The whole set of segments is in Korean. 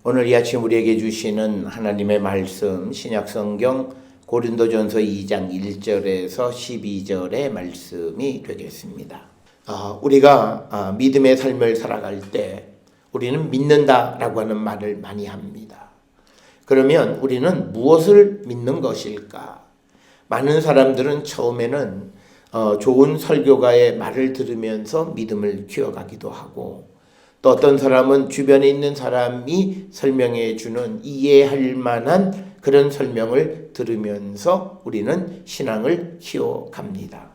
오늘 이 아침 우리에게 주시는 하나님의 말씀 신약성경 고린도전서 2장 1절에서 12절의 말씀이 되겠습니다. 우리가 믿음의 삶을 살아갈 때 우리는 믿는다라고 하는 말을 많이 합니다. 그러면 우리는 무엇을 믿는 것일까? 많은 사람들은 처음에는 좋은 설교가의 말을 들으면서 믿음을 키워가기도 하고, 또 어떤 사람은 주변에 있는 사람이 설명해 주는 이해할 만한 그런 설명을 들으면서 우리는 신앙을 키워갑니다.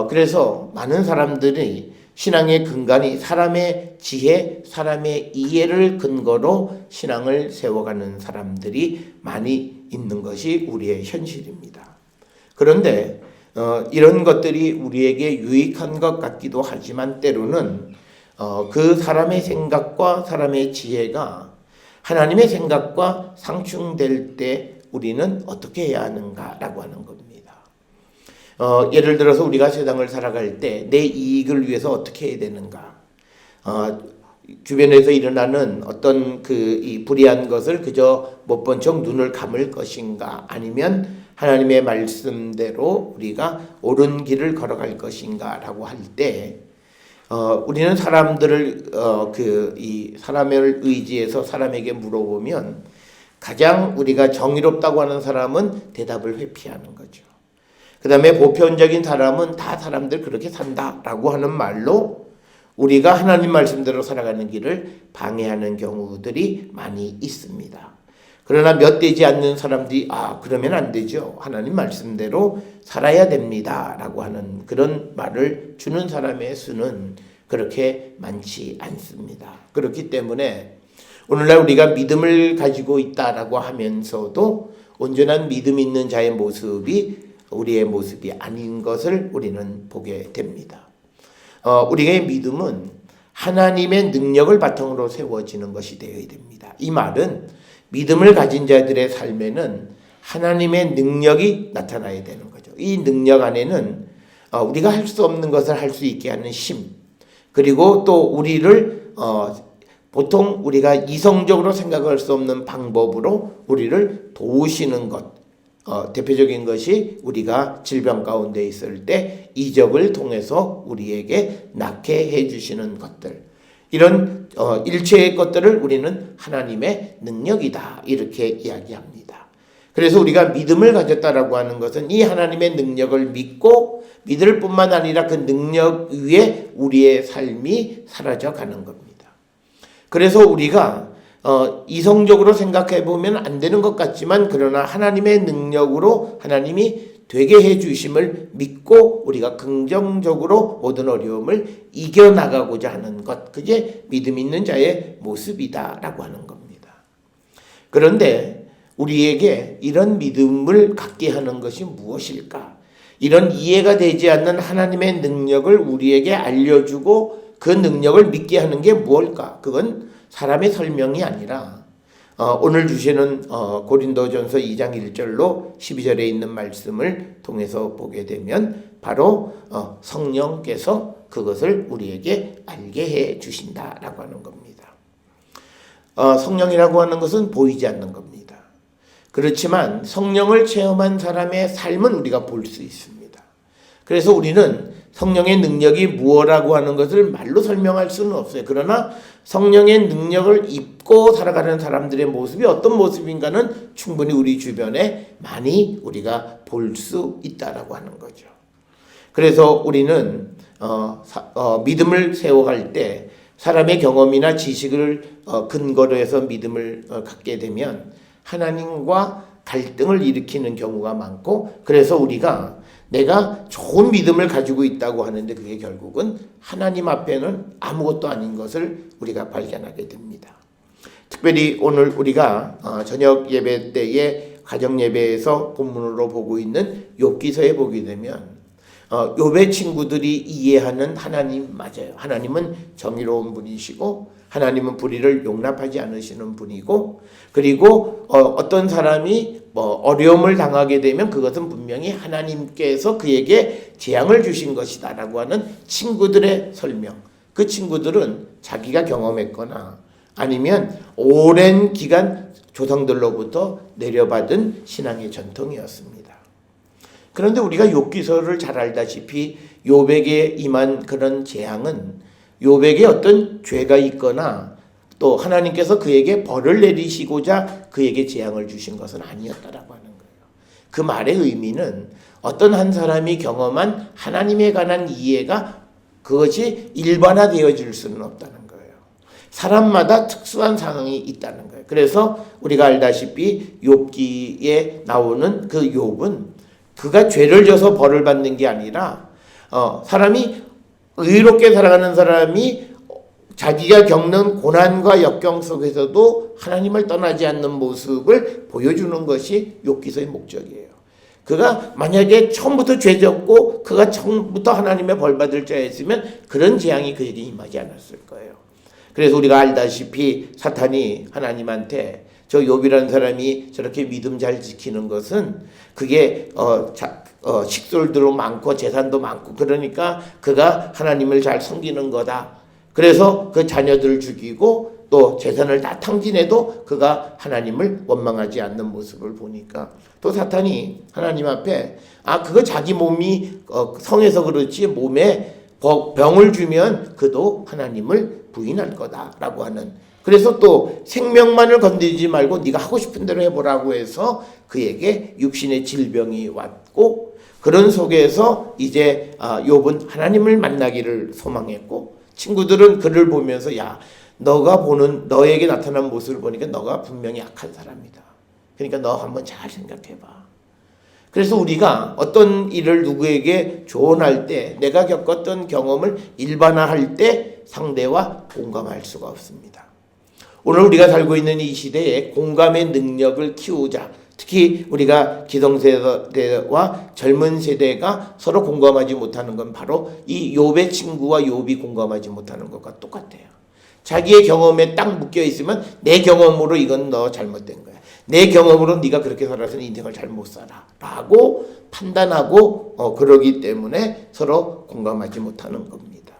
그래서 많은 사람들이 신앙의 근간이 사람의 지혜, 사람의 이해를 근거로 신앙을 세워가는 사람들이 많이 있는 것이 우리의 현실입니다. 그런데 이런 것들이 우리에게 유익한 것 같기도 하지만 때로는 그 사람의 생각과 사람의 지혜가 하나님의 생각과 상충될 때 우리는 어떻게 해야 하는가라고 하는 겁니다. 예를 들어서 우리가 세상을 살아갈 때 내 이익을 위해서 어떻게 해야 되는가? 주변에서 일어나는 어떤 이 불의한 것을 그저 못 본 척 눈을 감을 것인가? 아니면 하나님의 말씀대로 우리가 옳은 길을 걸어갈 것인가라고 할 때 우리는 사람들을 이 사람을 의지해서 사람에게 물어보면 가장 우리가 정의롭다고 하는 사람은 대답을 회피하는 거죠. 그 다음에 보편적인 사람은 다 사람들 그렇게 산다라고 하는 말로 우리가 하나님 말씀대로 살아가는 길을 방해하는 경우들이 많이 있습니다. 그러나 몇 되지 않는 사람들이 그러면 안 되죠. 하나님 말씀대로 살아야 됩니다. 라고 하는 그런 말을 주는 사람의 수는 그렇게 많지 않습니다. 그렇기 때문에 오늘날 우리가 믿음을 가지고 있다라고 하면서도 온전한 믿음 있는 자의 모습이 우리의 모습이 아닌 것을 우리는 보게 됩니다. 우리의 믿음은 하나님의 능력을 바탕으로 세워지는 것이 되어야 됩니다. 이 말은 믿음을 가진 자들의 삶에는 하나님의 능력이 나타나야 되는 거죠. 이 능력 안에는 우리가 할 수 없는 것을 할 수 있게 하는 힘, 그리고 또 우리를 보통 우리가 이성적으로 생각할 수 없는 방법으로 우리를 도우시는 것, 대표적인 것이 우리가 질병 가운데 있을 때 이적을 통해서 우리에게 낫게 해주시는 것들, 이런 일체의 것들을 우리는 하나님의 능력이다 이렇게 이야기합니다. 그래서 우리가 믿음을 가졌다라고 하는 것은 이 하나님의 능력을 믿고 믿을 뿐만 아니라 그 능력 위에 우리의 삶이 사라져 가는 겁니다. 그래서 우리가 이성적으로 생각해 보면 안 되는 것 같지만 그러나 하나님의 능력으로 하나님이 되게 해 주심을 믿고 우리가 긍정적으로 모든 어려움을 이겨나가고자 하는 것, 그게 믿음 있는 자의 모습이다라고 하는 겁니다. 그런데 우리에게 이런 믿음을 갖게 하는 것이 무엇일까? 이런 이해가 되지 않는 하나님의 능력을 우리에게 알려주고 그 능력을 믿게 하는 게 무엇일까? 그건 사람의 설명이 아니라 오늘 주시는 고린도전서 2장 1절로 12절에 있는 말씀을 통해서 보게 되면 바로 성령께서 그것을 우리에게 알게 해 주신다라고 하는 겁니다. 성령이라고 하는 것은 보이지 않는 겁니다. 그렇지만 성령을 체험한 사람의 삶은 우리가 볼 수 있습니다. 그래서 우리는 성령의 능력이 무엇이라고 하는 것을 말로 설명할 수는 없어요. 그러나 성령의 능력을 입고 살아가는 사람들의 모습이 어떤 모습인가는 충분히 우리 주변에 많이 우리가 볼 수 있다라고 하는 거죠. 그래서 우리는 믿음을 세워갈 때 사람의 경험이나 지식을 근거로 해서 믿음을 갖게 되면 하나님과 갈등을 일으키는 경우가 많고, 그래서 우리가 내가 좋은 믿음을 가지고 있다고 하는데 그게 결국은 하나님 앞에는 아무것도 아닌 것을 우리가 발견하게 됩니다. 특별히 오늘 우리가 저녁 예배 때에 가정 예배에서 본문으로 보고 있는 욥기서에 보게 되면 욥의 친구들이 이해하는 하나님 맞아요. 하나님은 정의로운 분이시고 하나님은 불의를 용납하지 않으시는 분이고, 그리고 어떤 사람이 어려움을 당하게 되면 그것은 분명히 하나님께서 그에게 재앙을 주신 것이다 라고 하는 친구들의 설명. 그 친구들은 자기가 경험했거나 아니면 오랜 기간 조상들로부터 내려받은 신앙의 전통이었습니다. 그런데 우리가 욥기서를 잘 알다시피 욥에게 임한 그런 재앙은 욥에게 어떤 죄가 있거나 또 하나님께서 그에게 벌을 내리시고자 그에게 재앙을 주신 것은 아니었다라고 하는 거예요. 그 말의 의미는 어떤 한 사람이 경험한 하나님에 관한 이해가 그것이 일반화되어질 수는 없다는 거예요. 사람마다 특수한 상황이 있다는 거예요. 그래서 우리가 알다시피 욥기에 나오는 그 욥은 그가 죄를 져서 벌을 받는 게 아니라 사람이 의롭게 살아가는 사람이 자기가 겪는 고난과 역경 속에서도 하나님을 떠나지 않는 모습을 보여주는 것이 욥기서의 목적이에요. 그가 만약에 처음부터 죄 졌고 그가 처음부터 하나님의 벌 받을 자였으면 그런 재앙이 그에게 임하지 않았을 거예요. 그래서 우리가 알다시피 사탄이 하나님한테 저 욥이라는 사람이 저렇게 믿음 잘 지키는 것은 그게 식솔들도 많고 재산도 많고 그러니까 그가 하나님을 잘 섬기는 거다. 그래서 그 자녀들을 죽이고 또 재산을 다 탕진해도 그가 하나님을 원망하지 않는 모습을 보니까 또 사탄이 하나님 앞에 그거 자기 몸이 성해서 그렇지 몸에 병을 주면 그도 하나님을 부인할 거다라고 하는, 그래서 또 생명만을 건드리지 말고 네가 하고 싶은 대로 해보라고 해서 그에게 육신의 질병이 왔고 그런 속에서 이제 욥은 하나님을 만나기를 소망했고 친구들은 그를 보면서 너가 보는 너에게 나타난 모습을 보니까 너가 분명히 악한 사람이다. 그러니까 너 한번 잘 생각해봐. 그래서 우리가 어떤 일을 누구에게 조언할 때 내가 겪었던 경험을 일반화할 때 상대와 공감할 수가 없습니다. 오늘 우리가 살고 있는 이 시대에 공감의 능력을 키우자. 특히 우리가 기성세대와 젊은 세대가 서로 공감하지 못하는 건 바로 이 욥의 친구와 욥이 공감하지 못하는 것과 똑같아요. 자기의 경험에 딱 묶여 있으면 내 경험으로 이건 너 잘못된 거야. 내 경험으로 네가 그렇게 살아서는 인생을 잘 못 살아 라고 판단하고 그러기 때문에 서로 공감하지 못하는 겁니다.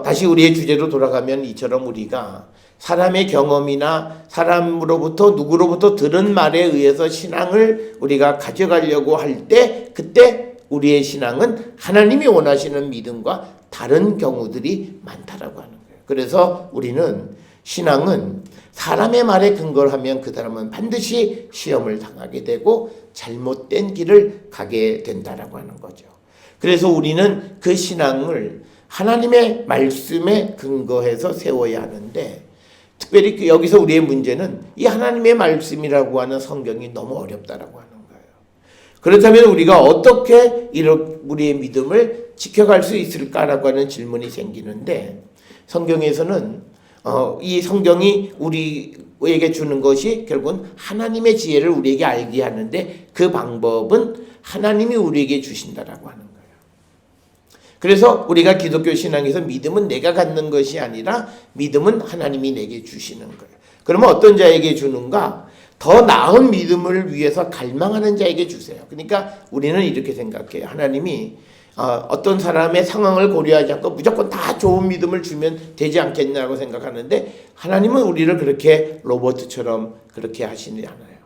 다시 우리의 주제로 돌아가면 이처럼 우리가 사람의 경험이나 사람으로부터 누구로부터 들은 말에 의해서 신앙을 우리가 가져가려고 할 때 그때 우리의 신앙은 하나님이 원하시는 믿음과 다른 경우들이 많다라고 하는 거예요. 그래서 우리는 신앙은 사람의 말에 근거를 하면 그 사람은 반드시 시험을 당하게 되고 잘못된 길을 가게 된다라고 하는 거죠. 그래서 우리는 그 신앙을 하나님의 말씀에 근거해서 세워야 하는데 특별히 여기서 우리의 문제는 이 하나님의 말씀이라고 하는 성경이 너무 어렵다라고 하는 거예요. 그렇다면 우리가 어떻게 우리의 믿음을 지켜갈 수 있을까라고 하는 질문이 생기는데 성경에서는 이 성경이 우리에게 주는 것이 결국은 하나님의 지혜를 우리에게 알게 하는데 그 방법은 하나님이 우리에게 주신다라고 하는 거예요. 그래서 우리가 기독교 신앙에서 믿음은 내가 갖는 것이 아니라 믿음은 하나님이 내게 주시는 거예요. 그러면 어떤 자에게 주는가? 더 나은 믿음을 위해서 갈망하는 자에게 주세요. 그러니까 우리는 이렇게 생각해요. 하나님이 어떤 사람의 상황을 고려하지 않고 무조건 다 좋은 믿음을 주면 되지 않겠냐고 생각하는데 하나님은 우리를 그렇게 로봇처럼 그렇게 하시지 않아요.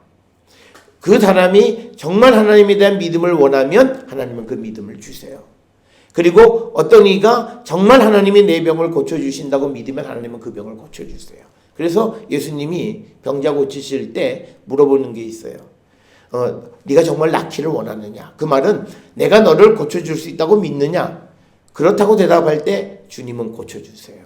그 사람이 정말 하나님에 대한 믿음을 원하면 하나님은 그 믿음을 주세요. 그리고 어떤 이가 정말 하나님이 내 병을 고쳐주신다고 믿으면 하나님은 그 병을 고쳐주세요. 그래서 예수님이 병자 고치실 때 물어보는 게 있어요. 네가 정말 낫기를 원하느냐? 그 말은 내가 너를 고쳐줄 수 있다고 믿느냐? 그렇다고 대답할 때 주님은 고쳐주세요.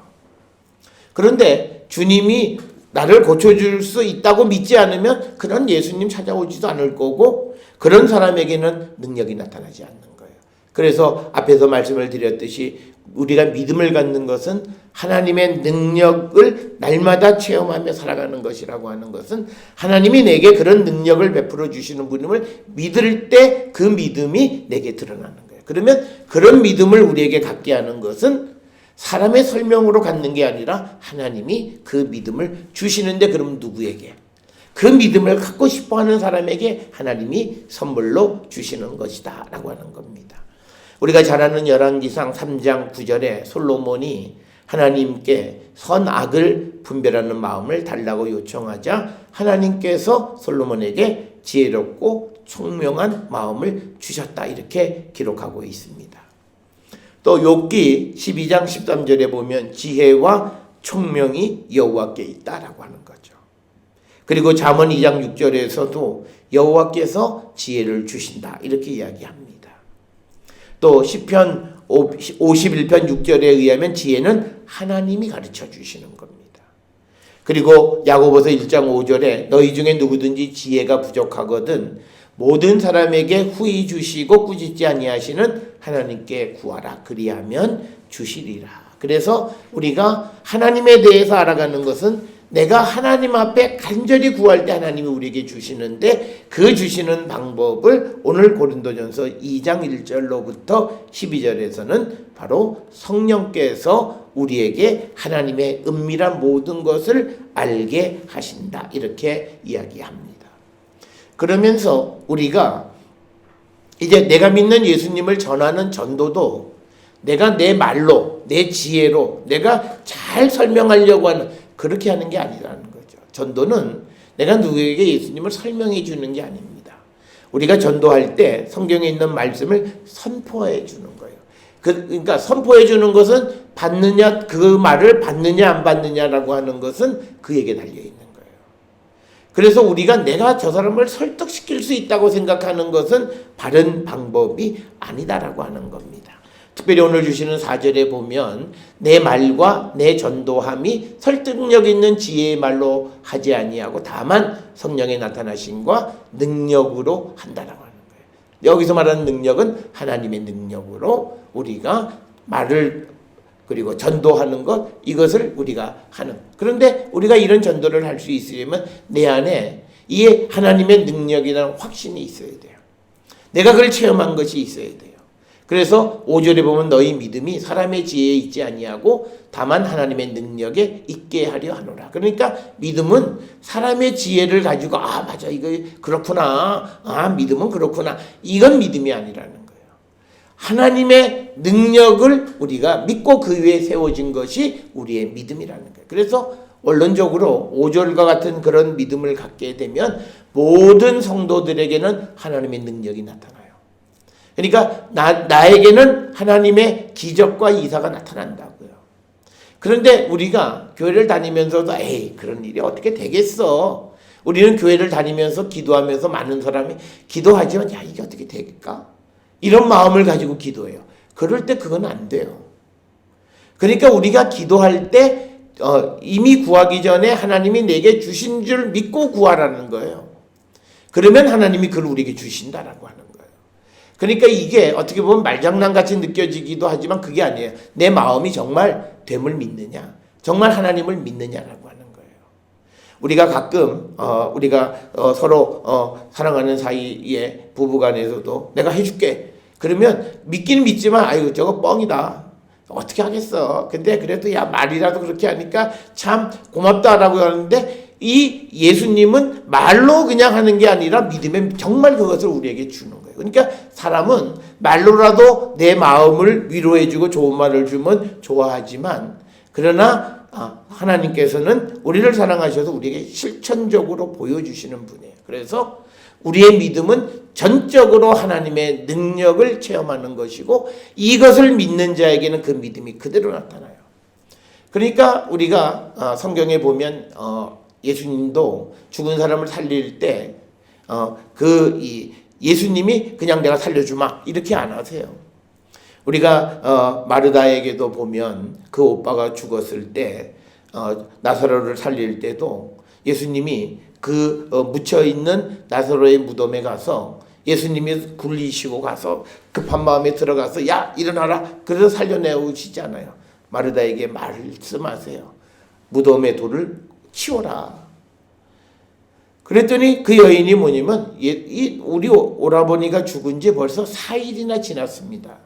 그런데 주님이 나를 고쳐줄 수 있다고 믿지 않으면 그런 예수님 찾아오지도 않을 거고 그런 사람에게는 능력이 나타나지 않는 거예요. 그래서 앞에서 말씀을 드렸듯이 우리가 믿음을 갖는 것은 하나님의 능력을 날마다 체험하며 살아가는 것이라고 하는 것은 하나님이 내게 그런 능력을 베풀어 주시는 분임을 믿을 때 그 믿음이 내게 드러나는 거예요. 그러면 그런 믿음을 우리에게 갖게 하는 것은 사람의 설명으로 갖는 게 아니라 하나님이 그 믿음을 주시는데 그럼 누구에게? 그 믿음을 갖고 싶어하는 사람에게 하나님이 선물로 주시는 것이다 라고 하는 겁니다. 우리가 잘 아는 열왕기상 3장 9절에 솔로몬이 하나님께 선악을 분별하는 마음을 달라고 요청하자 하나님께서 솔로몬에게 지혜롭고 총명한 마음을 주셨다. 이렇게 기록하고 있습니다. 또 욥기 12장 13절에 보면 지혜와 총명이 여호와께 있다라고 하는 거죠. 그리고 잠언 2장 6절에서도 여호와께서 지혜를 주신다. 이렇게 이야기합니다. 또 시편 51편 6절에 의하면 지혜는 하나님이 가르쳐 주시는 겁니다. 그리고 야고보서 1장 5절에 너희 중에 누구든지 지혜가 부족하거든 모든 사람에게 후히 주시고 꾸짖지 아니하시는 하나님께 구하라. 그리하면 주시리라. 그래서 우리가 하나님에 대해서 알아가는 것은 내가 하나님 앞에 간절히 구할 때 하나님이 우리에게 주시는데 그 주시는 방법을 오늘 고린도전서 2장 1절로부터 12절에서는 바로 성령께서 우리에게 하나님의 은밀한 모든 것을 알게 하신다. 이렇게 이야기합니다. 그러면서 우리가 이제 내가 믿는 예수님을 전하는 전도도 내가 내 말로 내 지혜로 내가 잘 설명하려고 하는 그렇게 하는 게 아니라는 거죠. 전도는 내가 누구에게 예수님을 설명해 주는 게 아닙니다. 우리가 전도할 때 성경에 있는 말씀을 선포해 주는 거예요. 그러니까 선포해 주는 것은 받느냐, 그 말을 받느냐 안 받느냐라고 하는 것은 그에게 달려 있는 거예요. 그래서 우리가 내가 저 사람을 설득시킬 수 있다고 생각하는 것은 바른 방법이 아니다라고 하는 겁니다. 특별히 오늘 주시는 4절에 보면 내 말과 내 전도함이 설득력 있는 지혜의 말로 하지 아니하고 다만 성령의 나타나심과 능력으로 한다라고 하는 거예요. 여기서 말하는 능력은 하나님의 능력으로 우리가 말을 그리고 전도하는 것 이것을 우리가 하는. 그런데 우리가 이런 전도를 할 수 있으려면 내 안에 이 하나님의 능력이라는 확신이 있어야 돼요. 내가 그걸 체험한 것이 있어야 돼요. 그래서 5절에 보면 너희 믿음이 사람의 지혜에 있지 아니하고 다만 하나님의 능력에 있게 하려 하노라. 그러니까 믿음은 사람의 지혜를 가지고 아 맞아 이거 그렇구나. 아 믿음은 그렇구나. 이건 믿음이 아니라는 거예요. 하나님의 능력을 우리가 믿고 그 위에 세워진 것이 우리의 믿음이라는 거예요. 그래서 원론적으로 5절과 같은 그런 믿음을 갖게 되면 모든 성도들에게는 하나님의 능력이 나타나요. 그러니까 나에게는 하나님의 기적과 이사가 나타난다고요. 그런데 우리가 교회를 다니면서도 에이 그런 일이 어떻게 되겠어. 우리는 교회를 다니면서 기도하면서 많은 사람이 기도하지만 야 이게 어떻게 될까? 이런 마음을 가지고 기도해요. 그럴 때 그건 안 돼요. 그러니까 우리가 기도할 때 이미 구하기 전에 하나님이 내게 주신 줄 믿고 구하라는 거예요. 그러면 하나님이 그걸 우리에게 주신다라고 하는 거예요. 그러니까 이게 어떻게 보면 말장난같이 느껴지기도 하지만 그게 아니에요. 내 마음이 정말 됨을 믿느냐, 정말 하나님을 믿느냐라고 하는 거예요. 우리가 가끔 우리가 서로 사랑하는 사이에 부부간에서도 내가 해줄게. 그러면 믿기는 믿지만 아이고 저거 뻥이다. 어떻게 하겠어. 근데 그래도 야 말이라도 그렇게 하니까 참 고맙다라고 하는데 이 예수님은 말로 그냥 하는 게 아니라 믿음에 정말 그것을 우리에게 주는 거예요. 그러니까 사람은 말로라도 내 마음을 위로해주고 좋은 말을 주면 좋아하지만 그러나 하나님께서는 우리를 사랑하셔서 우리에게 실천적으로 보여주시는 분이에요. 그래서 우리의 믿음은 전적으로 하나님의 능력을 체험하는 것이고 이것을 믿는 자에게는 그 믿음이 그대로 나타나요. 그러니까 우리가 성경에 보면 예수님도 죽은 사람을 살릴 때 예수님이 그냥 내가 살려주마 이렇게 안 하세요. 우리가 마르다에게도 보면 그 오빠가 죽었을 때 나사로를 살릴 때도 예수님이 그 묻혀있는 나사로의 무덤에 가서 예수님이 굴리시고 가서 급한 마음에 들어가서 야 일어나라 그래서 살려내오시잖아요. 마르다에게 말씀하세요. 무덤의 돌을 치워라. 그랬더니 그 여인이 뭐냐면 우리 오라버니가 죽은 지 벌써 4일이나 지났습니다.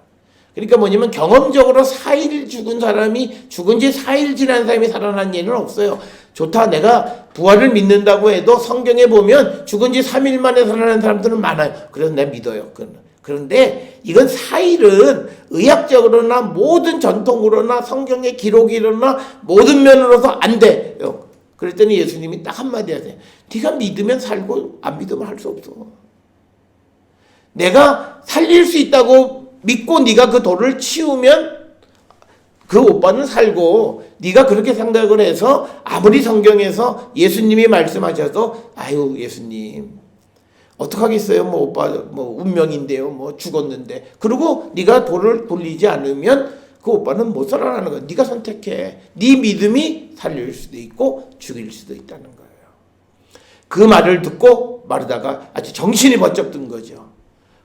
그러니까 뭐냐면 경험적으로 4일 죽은 사람이 죽은 지 4일 지난 사람이 살아난 예는 없어요. 좋다 내가 부활을 믿는다고 해도 성경에 보면 죽은 지 3일 만에 살아난 사람들은 많아요. 그래서 내가 믿어요. 그런데 이건 사일은 의학적으로나 모든 전통으로나 성경의 기록이로나 모든 면으로서 안 돼요. 그랬더니 예수님이 딱 한마디 하세요. 네가 믿으면 살고 안 믿으면 할 수 없어. 내가 살릴 수 있다고 믿고 네가 그 돌을 치우면 그 오빠는 살고, 네가 그렇게 생각을 해서 아무리 성경에서 예수님이 말씀하셔도 아유 예수님 어떡하겠어요, 뭐 오빠 뭐 운명인데요, 뭐 죽었는데, 그리고 네가 돌을 돌리지 않으면 그 오빠는 못 살아나는 거야. 네가 선택해. 네 믿음이 살릴 수도 있고 죽일 수도 있다는 거예요. 그 말을 듣고 마르다가 아주 정신이 번쩍 든 거죠.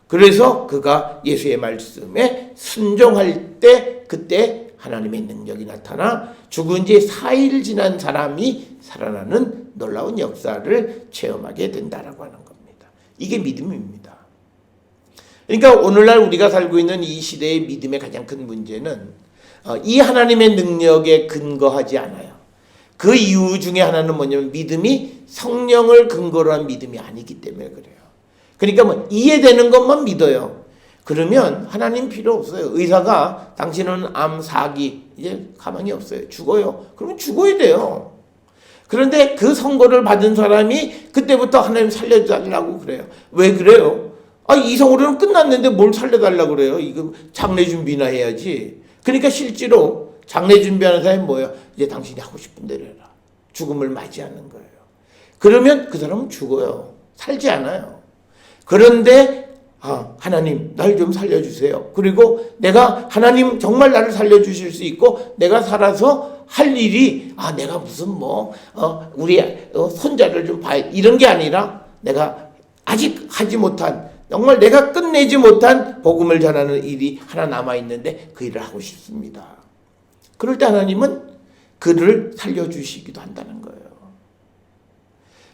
그래서 그가 예수의 말씀에 순종할 때, 그때 하나님의 능력이 나타나 죽은 지 4일 지난 사람이 살아나는 놀라운 역사를 체험하게 된다라고 하는 겁니다. 이게 믿음입니다. 그러니까 오늘날 우리가 살고 있는 이 시대의 믿음의 가장 큰 문제는 이 하나님의 능력에 근거하지 않아요. 그 이유 중에 하나는 뭐냐면 믿음이 성령을 근거로 한 믿음이 아니기 때문에 그래요. 그러니까 뭐 이해되는 것만 믿어요. 그러면 하나님 필요 없어요. 의사가 당신은 암 4기 이제 가망이 없어요. 죽어요. 그러면 죽어야 돼요. 그런데 그 선고를 받은 사람이 그때부터 하나님 살려달라고 그래요. 왜 그래요? 이성으로는 끝났는데 뭘 살려달라고 그래요? 이거 장례 준비나 해야지. 그러니까 실제로 장례 준비하는 사람이 뭐예요? 이제 당신이 하고 싶은 대로 해라. 죽음을 맞이하는 거예요. 그러면 그 사람은 죽어요. 살지 않아요. 그런데 하나님 날 좀 살려주세요. 그리고 내가 하나님 정말 나를 살려주실 수 있고 내가 살아서 할 일이 내가 무슨 우리 손자를 좀 봐야 이런 게 아니라 내가 아직 하지 못한 정말 내가 끝내지 못한 복음을 전하는 일이 하나 남아있는데 그 일을 하고 싶습니다. 그럴 때 하나님은 그를 살려주시기도 한다는 거예요.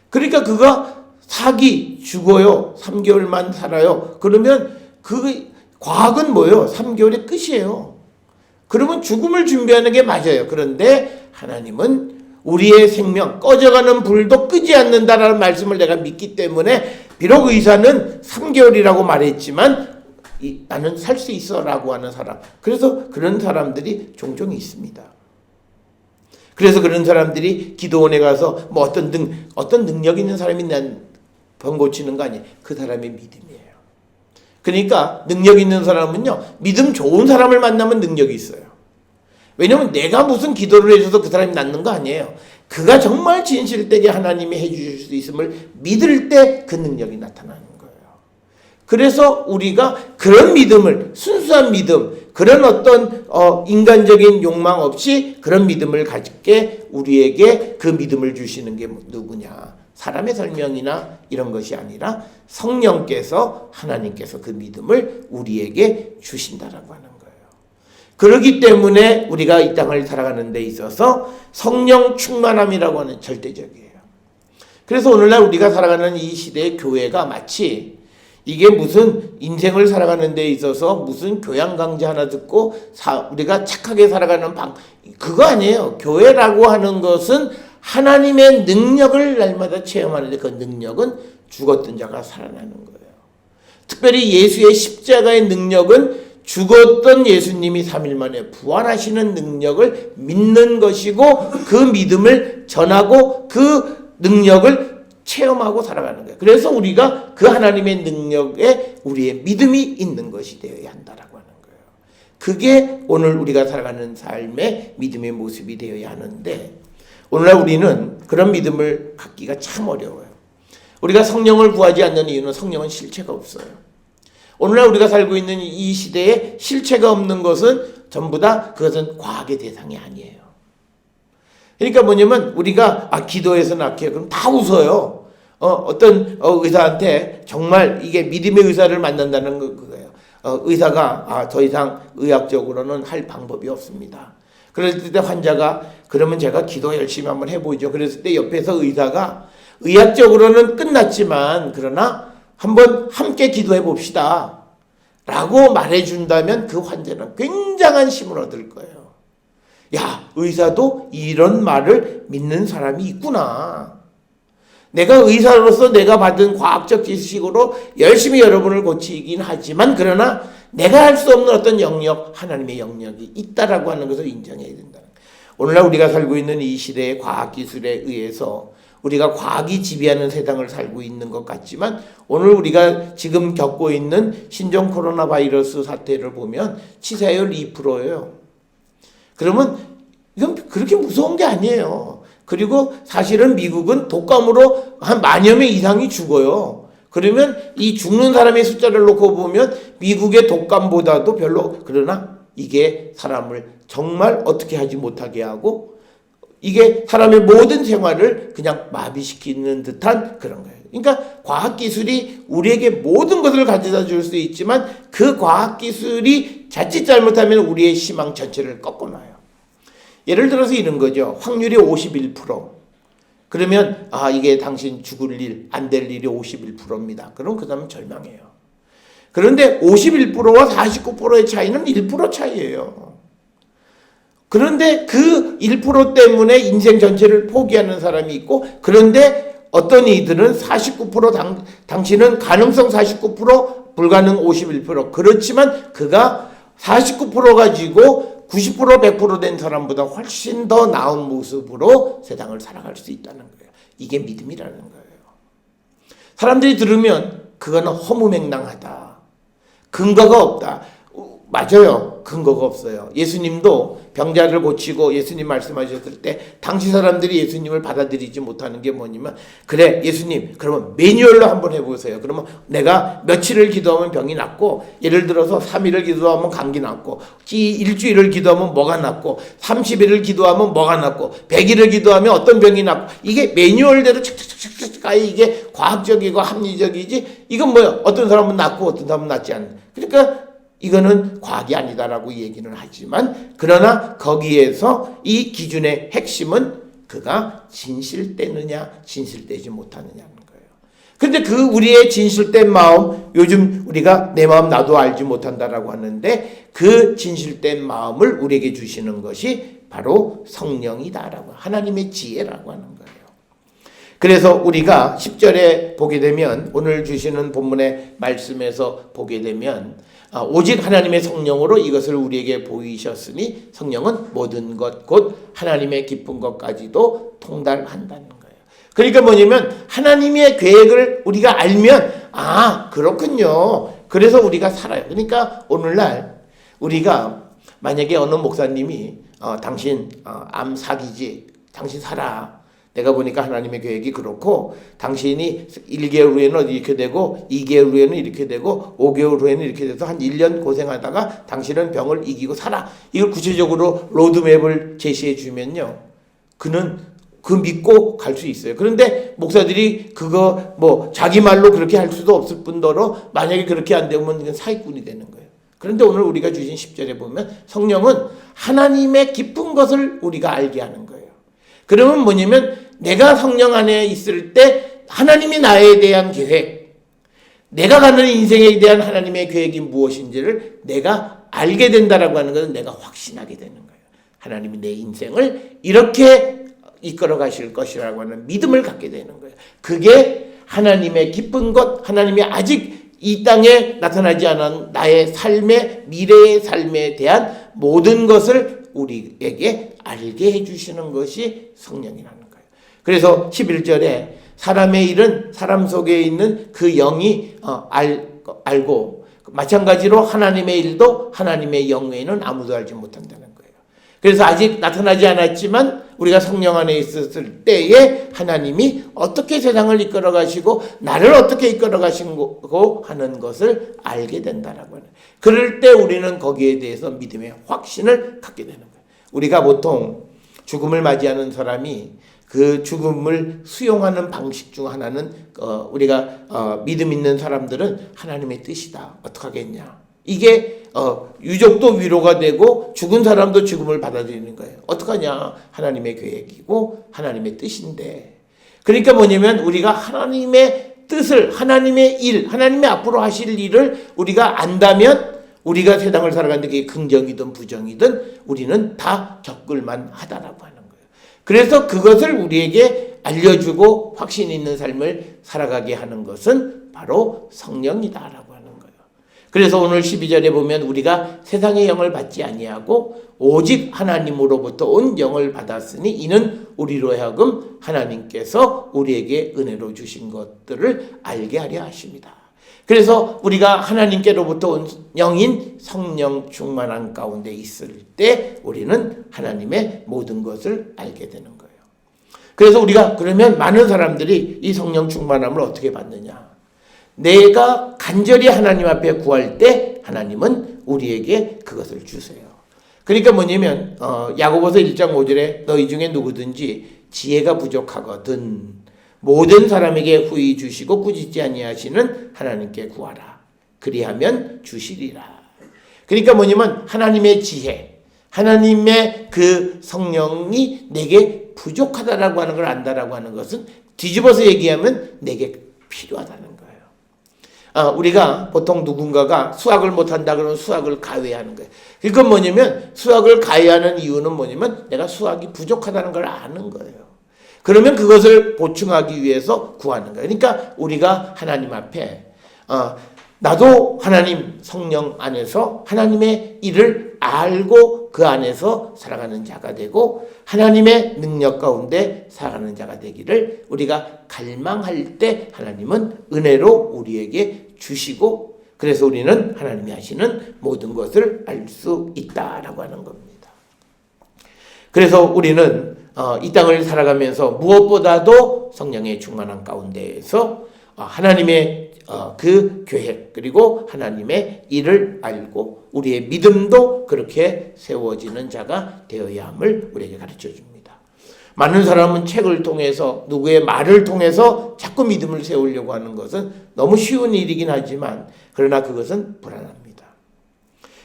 그러니까 그가 사기 죽어요. 3개월만 살아요. 그러면 그 과학은 뭐예요? 3개월의 끝이에요. 그러면 죽음을 준비하는 게 맞아요. 그런데 하나님은 우리의 생명, 꺼져가는 불도 끄지 않는다라는 말씀을 내가 믿기 때문에 비록 의사는 3개월이라고 말했지만 나는 살 수 있어 라고 하는 사람. 그래서 그런 사람들이 종종 있습니다. 그래서 그런 사람들이 기도원에 가서 어떤 능력 있는 사람이 난 병 고치는 거 아니에요. 그 사람의 믿음이에요. 그러니까 능력 있는 사람은요, 믿음 좋은 사람을 만나면 능력이 있어요. 왜냐하면 내가 무슨 기도를 해줘서 그 사람이 낫는 거 아니에요. 그가 정말 진실되게 하나님이 해주실 수 있음을 믿을 때 그 능력이 나타나는 거예요. 그래서 우리가 그런 믿음을, 순수한 믿음, 그런 어떤 인간적인 욕망 없이 그런 믿음을 가지게 우리에게 그 믿음을 주시는 게 누구냐? 사람의 설명이나 이런 것이 아니라 성령께서, 하나님께서 그 믿음을 우리에게 주신다라고 하는 거예요. 그렇기 때문에 우리가 이 땅을 살아가는 데 있어서 성령 충만함이라고 하는 절대적이에요. 그래서 오늘날 우리가 살아가는 이 시대의 교회가 마치 이게 무슨 인생을 살아가는 데 있어서 무슨 교양 강좌 하나 듣고 우리가 착하게 살아가는 그거 아니에요. 교회라고 하는 것은 하나님의 능력을 날마다 체험하는데 그 능력은 죽었던 자가 살아나는 거예요. 특별히 예수의 십자가의 능력은 죽었던 예수님이 3일 만에 부활하시는 능력을 믿는 것이고 그 믿음을 전하고 그 능력을 체험하고 살아가는 거예요. 그래서 우리가 그 하나님의 능력에 우리의 믿음이 있는 것이 되어야 한다라고 하는 거예요. 그게 오늘 우리가 살아가는 삶의 믿음의 모습이 되어야 하는데 오늘날 우리는 그런 믿음을 갖기가 참 어려워요. 우리가 성령을 구하지 않는 이유는 성령은 실체가 없어요. 오늘날 우리가 살고 있는 이 시대에 실체가 없는 것은 전부 다 그것은 과학의 대상이 아니에요. 그러니까 뭐냐면 우리가 기도해서 낫게 그럼 다 웃어요. 어떤 의사한테 정말 이게 믿음의 의사를 만난다는 거예요. 의사가 더 이상 의학적으로는 할 방법이 없습니다. 그랬을 때 환자가 그러면 제가 기도 열심히 한번 해보죠. 그랬을 때 옆에서 의사가 의학적으로는 끝났지만 그러나 한번 함께 기도해 봅시다 라고 말해준다면 그 환자는 굉장한 힘을 얻을 거예요. 야, 의사도 이런 말을 믿는 사람이 있구나. 내가 의사로서 내가 받은 과학적 지식으로 열심히 여러분을 고치긴 하지만 그러나 내가 할 수 없는 어떤 영역, 하나님의 영역이 있다라고 하는 것을 인정해야 된다. 오늘날 우리가 살고 있는 이 시대의 과학기술에 의해서 우리가 과학이 지배하는 세상을 살고 있는 것 같지만 오늘 우리가 지금 겪고 있는 신종 코로나 바이러스 사태를 보면 치사율 2%예요. 그러면 이건 그렇게 무서운 게 아니에요. 그리고 사실은 미국은 독감으로 한 10,000여 명 이상이 죽어요. 그러면 이 죽는 사람의 숫자를 놓고 보면 미국의 독감보다도 별로, 그러나 이게 사람을 정말 어떻게 하지 못하게 하고 이게 사람의 모든 생활을 그냥 마비시키는 듯한 그런 거예요. 그러니까 과학기술이 우리에게 모든 것을 가져다 줄 수 있지만 그 과학기술이 자칫 잘못하면 우리의 희망 전체를 꺾어놔요. 예를 들어서 이런 거죠. 확률이 51%. 그러면 이게 당신 죽을 일, 안 될 일이 51%입니다. 그럼 그 사람은 절망해요. 그런데 51%와 49%의 차이는 1% 차이예요. 그런데 그 1% 때문에 인생 전체를 포기하는 사람이 있고, 그런데 어떤 이들은 49% 당신은 가능성 49% 불가능 51%. 그렇지만 그가 49% 가지고 90% 100% 된 사람보다 훨씬 더 나은 모습으로 세상을 살아갈 수 있다는 거예요. 이게 믿음이라는 거예요. 사람들이 들으면 그거는 허무맹랑하다. 근거가 없다. 맞아요. 근거가 없어요. 예수님도 병자를 고치고 예수님 말씀하셨을 때 당시 사람들이 예수님을 받아들이지 못하는 게 뭐냐면, 그래 예수님 그러면 매뉴얼로 한번 해보세요. 그러면 내가 며칠을 기도하면 병이 낫고, 예를 들어서 3일을 기도하면 감기 낫고, 일주일을 기도하면 뭐가 낫고, 30일을 기도하면 뭐가 낫고, 100일을 기도하면 어떤 병이 낫고, 이게 매뉴얼대로 착착착착 이게 과학적이고 합리적이지, 이건 뭐야, 어떤 사람은 낫고 어떤 사람은 낫지 않는. 그러니까 이거는 과학이 아니다라고 얘기는 하지만, 그러나 거기에서 이 기준의 핵심은 그가 진실되느냐 진실되지 못하느냐는 거예요. 그런데 그 우리의 진실된 마음, 요즘 우리가 내 마음 나도 알지 못한다라고 하는데 그 진실된 마음을 우리에게 주시는 것이 바로 성령이다라고, 하나님의 지혜라고 하는 거예요. 그래서 우리가 10절에 보게 되면, 오늘 주시는 본문의 말씀에서 보게 되면 오직 하나님의 성령으로 이것을 우리에게 보이셨으니 성령은 모든 것 곧 하나님의 깊은 것까지도 통달한다는 거예요. 그러니까 뭐냐면 하나님의 계획을 우리가 알면 그렇군요. 그래서 우리가 살아요. 그러니까 오늘날 우리가 만약에 어느 목사님이 당신 암 사기지, 당신 살아, 내가 보니까 하나님의 계획이 그렇고 당신이 1개월 후에는 이렇게 되고 2개월 후에는 이렇게 되고 5개월 후에는 이렇게 돼서 한 1년 고생하다가 당신은 병을 이기고 살아, 이걸 구체적으로 로드맵을 제시해 주면요, 그는 그 믿고 갈 수 있어요. 그런데 목사들이 그거 자기 말로 그렇게 할 수도 없을 뿐더러 만약에 그렇게 안 되면 이건 사기꾼이 되는 거예요. 그런데 오늘 우리가 주신 10절에 보면 성령은 하나님의 깊은 것을 우리가 알게 하는 거예요. 그러면 뭐냐면 내가 성령 안에 있을 때 하나님이 나에 대한 계획, 내가 가는 인생에 대한 하나님의 계획이 무엇인지를 내가 알게 된다라고 하는 것은 내가 확신하게 되는 거예요. 하나님이 내 인생을 이렇게 이끌어 가실 것이라고 하는 믿음을 갖게 되는 거예요. 그게 하나님의 깊은 것, 하나님이 아직 이 땅에 나타나지 않은 나의 삶의, 미래의 삶에 대한 모든 것을 우리에게 알게 해주시는 것이 성령이라는 거예요. 그래서 11절에 사람의 일은 사람 속에 있는 그 영이 알고, 마찬가지로 하나님의 일도 하나님의 영 외에는 아무도 알지 못한다는 거예요. 그래서 아직 나타나지 않았지만 우리가 성령 안에 있었을 때에 하나님이 어떻게 세상을 이끌어 가시고 나를 어떻게 이끌어 가시고 하는 것을 알게 된다라고 하는. 그럴 때 우리는 거기에 대해서 믿음의 확신을 갖게 되는 거예요. 우리가 보통 죽음을 맞이하는 사람이 그 죽음을 수용하는 방식 중 하나는 우리가 믿음 있는 사람들은 하나님의 뜻이다, 어떡하겠냐, 이게 유족도 위로가 되고 죽은 사람도 죽음을 받아들이는 거예요. 어떡하냐, 하나님의 계획이고 하나님의 뜻인데. 그러니까 뭐냐면 우리가 하나님의 뜻을, 하나님의 일, 하나님의 앞으로 하실 일을 우리가 안다면 우리가 세상을 살아가는데 그게 긍정이든 부정이든 우리는 다 겪을만 하다라고 하는 거예요. 그래서 그것을 우리에게 알려주고 확신 있는 삶을 살아가게 하는 것은 바로 성령이다라고 하는 거예요. 그래서 오늘 12절에 보면 우리가 세상의 영을 받지 아니하고 오직 하나님으로부터 온 영을 받았으니 이는 우리로 하여금 하나님께서 우리에게 은혜로 주신 것들을 알게 하려 하십니다. 그래서 우리가 하나님께로부터 온 영인 성령 충만한 가운데 있을 때 우리는 하나님의 모든 것을 알게 되는 거예요. 그래서 우리가 그러면 많은 사람들이 이 성령 충만함을 어떻게 받느냐? 내가 간절히 하나님 앞에 구할 때 하나님은 우리에게 그것을 주세요. 그러니까 뭐냐면 야고보서 1장 5절에 너희 중에 누구든지 지혜가 부족하거든 모든 사람에게 후히 주시고 꾸짖지 아니하시는 하나님께 구하라. 그리하면 주시리라. 그러니까 뭐냐면 하나님의 지혜, 하나님의 그 성령이 내게 부족하다라고 하는 걸 안다라고 하는 것은 뒤집어서 얘기하면 내게 필요하다는 거예요. 우리가 보통 누군가가 수학을 못한다 그러면 수학을 가외하는 거예요. 그건 뭐냐면 수학을 가외하는 이유는 뭐냐면 내가 수학이 부족하다는 걸 아는 거예요. 그러면 그것을 보충하기 위해서 구하는 거예요. 그러니까 우리가 하나님 앞에 나도 하나님 성령 안에서 하나님의 일을 알고 그 안에서 살아가는 자가 되고 하나님의 능력 가운데 살아가는 자가 되기를 우리가 갈망할 때 하나님은 은혜로 우리에게 주시고 그래서 우리는 하나님이 하시는 모든 것을 알 수 있다라고 하는 겁니다. 그래서 우리는 이 땅을 살아가면서 무엇보다도 성령의 충만한 가운데에서 하나님의 그 계획 그리고 하나님의 일을 알고 우리의 믿음도 그렇게 세워지는 자가 되어야 함을 우리에게 가르쳐 줍니다. 많은 사람은 책을 통해서 누구의 말을 통해서 자꾸 믿음을 세우려고 하는 것은 너무 쉬운 일이긴 하지만 그러나 그것은 불안합니다.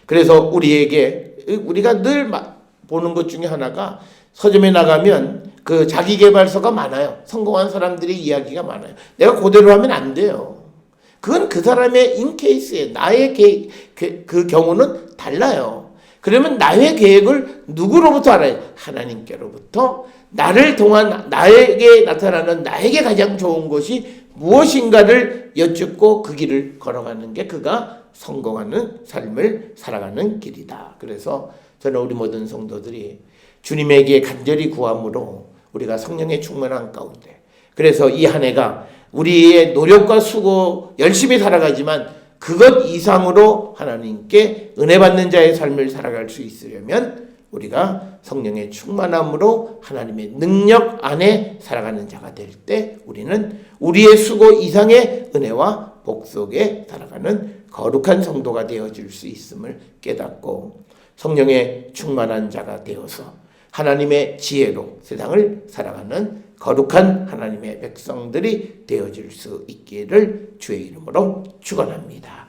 그래서 우리가 늘 보는 것 중에 하나가 서점에 나가면 그 자기계발서가 많아요. 성공한 사람들의 이야기가 많아요. 내가 그대로 하면 안 돼요. 그건 그 사람의 인케이스에 나의 그 경우는 달라요. 그러면 나의 계획을 누구로부터 알아요? 하나님께로부터 나를 통한 나에게 나타나는 나에게 가장 좋은 것이 무엇인가를 여쭙고 그 길을 걸어가는 게 그가 성공하는 삶을 살아가는 길이다. 그래서 저는 우리 모든 성도들이 주님에게 간절히 구함으로 우리가 성령의 충만한 가운데 그래서 이 한 해가 우리의 노력과 수고 열심히 살아가지만 그것 이상으로 하나님께 은혜 받는 자의 삶을 살아갈 수 있으려면 우리가 성령의 충만함으로 하나님의 능력 안에 살아가는 자가 될 때 우리는 우리의 수고 이상의 은혜와 복 속에 살아가는 거룩한 성도가 되어질 수 있음을 깨닫고 성령의 충만한 자가 되어서 하나님의 지혜로 세상을 살아가는 거룩한 하나님의 백성들이 되어질 수 있기를 주의 이름으로 축원합니다.